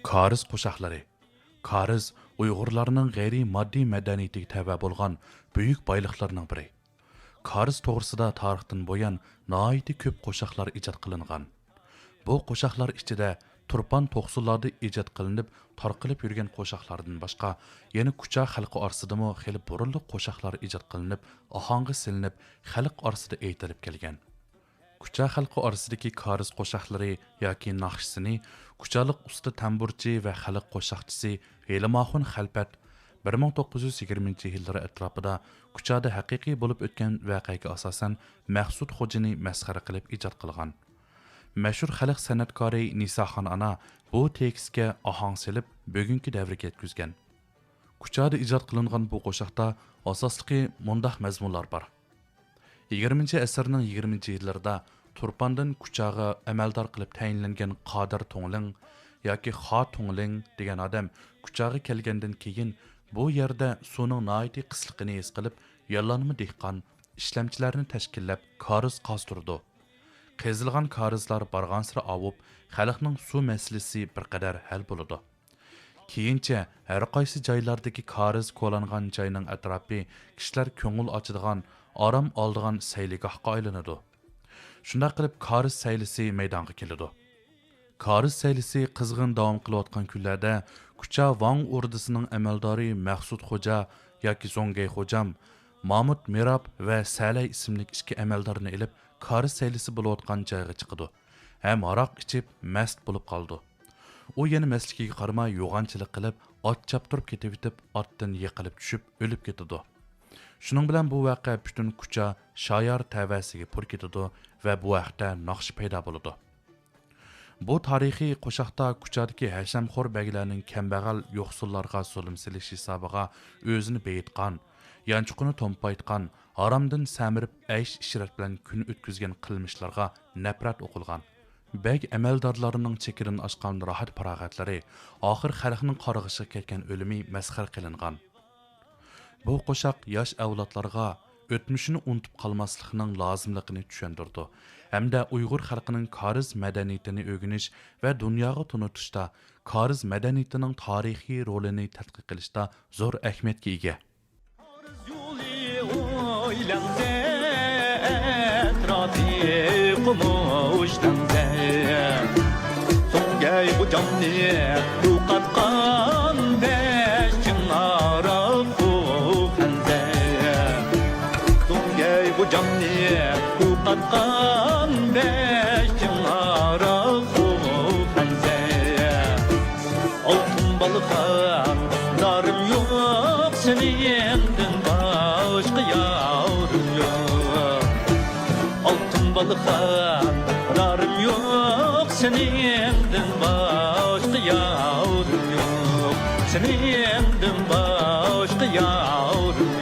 Kariz qo'shoqlari. Kariz Uyg'urlarning g'ayriy moddiy madaniyatiga tava bo'lgan buyuk boyliqlarning biri. Kariz to'g'risida tarixdan bo'yan nihoyatda ko'p qo'shoqlar ijod qilingan. Bu qo'shoqlar ichida Turpan to'qsullarda ijod qilinib, tarqalib yurgan qo'shoqlardan boshqa, yana Kucha xalqi orasidami xili burunliq qo'shoqlar ijod qilinib, ohang'i silinib, xalq orasida aytilib kelgan. Kucha xalqi orasidagi kariz qo'shoqlari yoki naqshsini Kuchalik usta tamburchi va xalq qo'shoqchisi Elimoxun Xalpat 1920-yillar atrofida Kuchada haqiqiy bo'lib o'tgan voqeaga asosan Maqsud Xo'jani masxara qilib ijod qilgan. Mashhur xalq san'atkori Nisoxon ana bu tekstga ohang silib bugungi davrga yetkazgan. Kuchada ijod qilingan bu qo'shoqda asosligi mundaq mazmunlar bor. 20-asrning 20-yillarida Turpandan Kuchaga amaldor qilib tayinlangan Qodir To'ngling yoki Xo To'ngling degan odam Kuchaga kelgandan keyin bu yerda suvning noiti qisliqini his qilib, yollanma dehqon ishlamchilarni tashkillab kariz qazdirdi. Qezilgan karizlar barg'ansira avib, xalqning suv masalasi bir qadar hal bo'ladi. Keyincha har qaysi joylardagi kariz qo'langan joyning atrofi kishilar ko'ngil ochadigan, orom oladigan sayligohga aylanadi. Shunday qilib kariz saylisi maydonga keladi. Kariz saylisi qizg'in davom qilayotgan kunlarda Kucha Vang o'rdisining amaldori Maqsud Xo'ja yoki Zongay Xo'jam, Mahmud Mirab va Salay ismli ikki amaldorni ilib kariz saylisi bo'layotgan joyga chiqdi. Ham aroq ichib mast bo'lib qoldi. U yana mastligiga qaramay yo'g'onchilik qilib, ot chaptirib ketib, otdan yiqilib tushib o'lib ketdi. Shuning bilan bu voqea butun Kucha shoyar tavasiga pur ketdi va bu vaqtda naqsh paydo bo'ldi. Bu tarixiy qo'shoqda Kuchadagi hashamxo'r baglarning kambag'al yo'qsullarga zulm silish hisobiga o'zini beyitgan, yanchiqini to'mpaytgan, haromdan samirib aysh ishrat bilan kun o'tkazgan qilmishlarga nafrat o'qilgan. Beg amaldorlarining chekirini oshgan rohat farog'atlari, oxir xalqning qarg'ishiga ketgan o'limi masxar qilingan. Bu qo'shoq yosh avlodlarga o'tmishini unutib qolmaslikning lozimligini tushundirdi hamda Uyg'ur xalqining kariz madaniyatini o'rganish va dunyoga tunutishda kariz madaniyatining tarixiy rolini tadqiq qilishda zo'r ahamiyatga ega. Qatqan beşin araq xanze Altın balığa darım yok senindin başka yavrum yok Altın balığa darım yok senindin başka yavrum yok Senindin başka yavrum yok